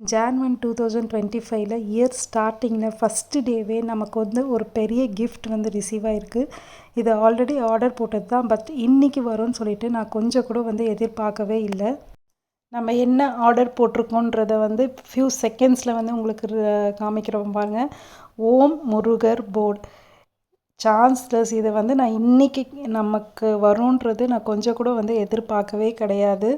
John 1 2025 year ஸ்டார்டிங்கில் first டேவே நமக்கு வந்து ஒரு பெரிய கிஃப்ட் வந்து ரிசீவ் ஆகிருக்கு. இது ஆல்ரெடி ஆர்டர் போட்டது தான். பட் இன்றைக்கி வரும்னு சொல்லிட்டு நான் கொஞ்சம் கூட வந்து எதிர்பார்க்கவே இல்லை. நம்ம என்ன ஆர்டர் போட்டிருக்கோன்றத வந்து ஃபியூ செகண்ட்ஸில் வந்து உங்களுக்கு காமிக்கிறோம் பாருங்கள். ஓம் முருகர் போர்ட் சான்ஸ்லெஸ். இதை வந்து நான் இன்றைக்கி நமக்கு வரும்ன்றது நான் கொஞ்சம் கூட வந்து எதிர்பார்க்கவே கிடையாது.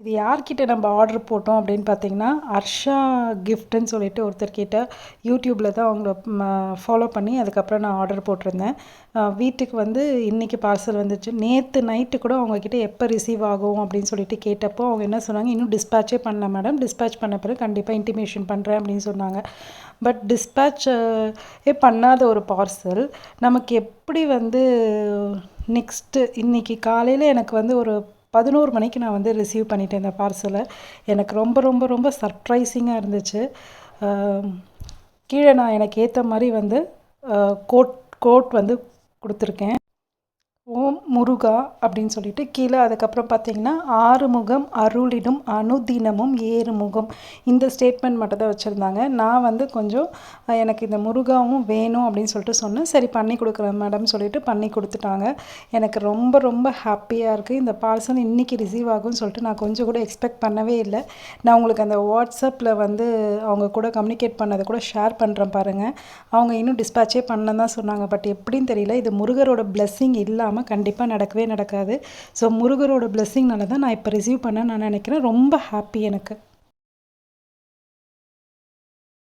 இது யார்கிட்ட நம்ம ஆர்டர் போட்டோம் அப்படின்னு பார்த்தீங்கன்னா, ஹர்ஷா கிஃப்ட்டுன்னு சொல்லிட்டு ஒருத்தர்கிட்ட யூடியூப்பில் தான் அவங்கள ஃபாலோ பண்ணி அதுக்கப்புறம் நான் ஆர்டர் போட்டிருந்தேன். வீட்டுக்கு வந்து இன்றைக்கி பார்சல் வந்துச்சு. நேற்று நைட்டு கூட அவங்கக்கிட்ட எப்போ ரிசீவ் ஆகும் அப்படின்னு சொல்லிட்டு கேட்டப்போ அவங்க என்ன சொன்னாங்க, இன்னும் டிஸ்பேச்சே பண்ணல மேடம், டிஸ்பேச் பண்ண பிறகு கண்டிப்பாக இன்டிமேஷன் பண்ணுறேன் அப்படின்னு சொன்னாங்க. பட் டிஸ்பேச்சே பண்ணாத ஒரு பார்சல் நமக்கு எப்படி வந்து நெக்ஸ்ட்டு இன்றைக்கி காலையில் எனக்கு வந்து ஒரு 11 மணிக்கு நான் வந்து ரிசீவ் பண்ணிட்டேன் இந்த பார்சலை. எனக்கு ரொம்ப ரொம்ப ரொம்ப சர்ப்ரைசிங்காக இருந்துச்சு. கீழே நான் எனக்கு ஏற்ற மாதிரி வந்து கோட் வந்து கொடுத்துருக்கேன். ஓம் முருகா அப்படின்னு சொல்லிட்டு கீழே அதுக்கப்புறம் பார்த்தீங்கன்னா, ஆறுமுகம் அருளிடும் அனுதினமும் ஏறுமுகம், இந்த ஸ்டேட்மெண்ட் மட்டும் தான் வச்சுருந்தாங்க. நான் வந்து கொஞ்சம் எனக்கு இந்த முருகாவும் வேணும் அப்படின்னு சொல்லிட்டு சொன்னேன். சரி பண்ணி கொடுக்குறேன் மேடம் சொல்லிட்டு பண்ணி கொடுத்துட்டாங்க. எனக்கு ரொம்ப ரொம்ப ஹாப்பியாக இருக்குது. இந்த பார்சல் இன்றைக்கி ரிசீவ் ஆகும்னு சொல்லிட்டு நான் கொஞ்சம் கூட எக்ஸ்பெக்ட் பண்ணவே இல்லை. நான் உங்களுக்கு அந்த வாட்ஸ்அப்பில் வந்து அவங்க கூட கம்யூனிகேட் பண்ணதை கூட ஷேர் பண்ணுறேன் பாருங்கள். அவங்க இன்னும் டிஸ்பேச்சே பண்ணலன்னு தான் சொன்னாங்க. பட் எப்படின்னு தெரியல, இது முருகரோட பிளெஸ்ஸிங் இல்லாமல் கண்டிப்பாக நடக்கவே நடக்காது. ஸோ முருகரோட பிளெஸ்ஸிங்னால தான் நான் இப்போ ரிசீவ் பண்ண நான் நினைக்கிறேன். ரொம்ப ஹாப்பி எனக்கு.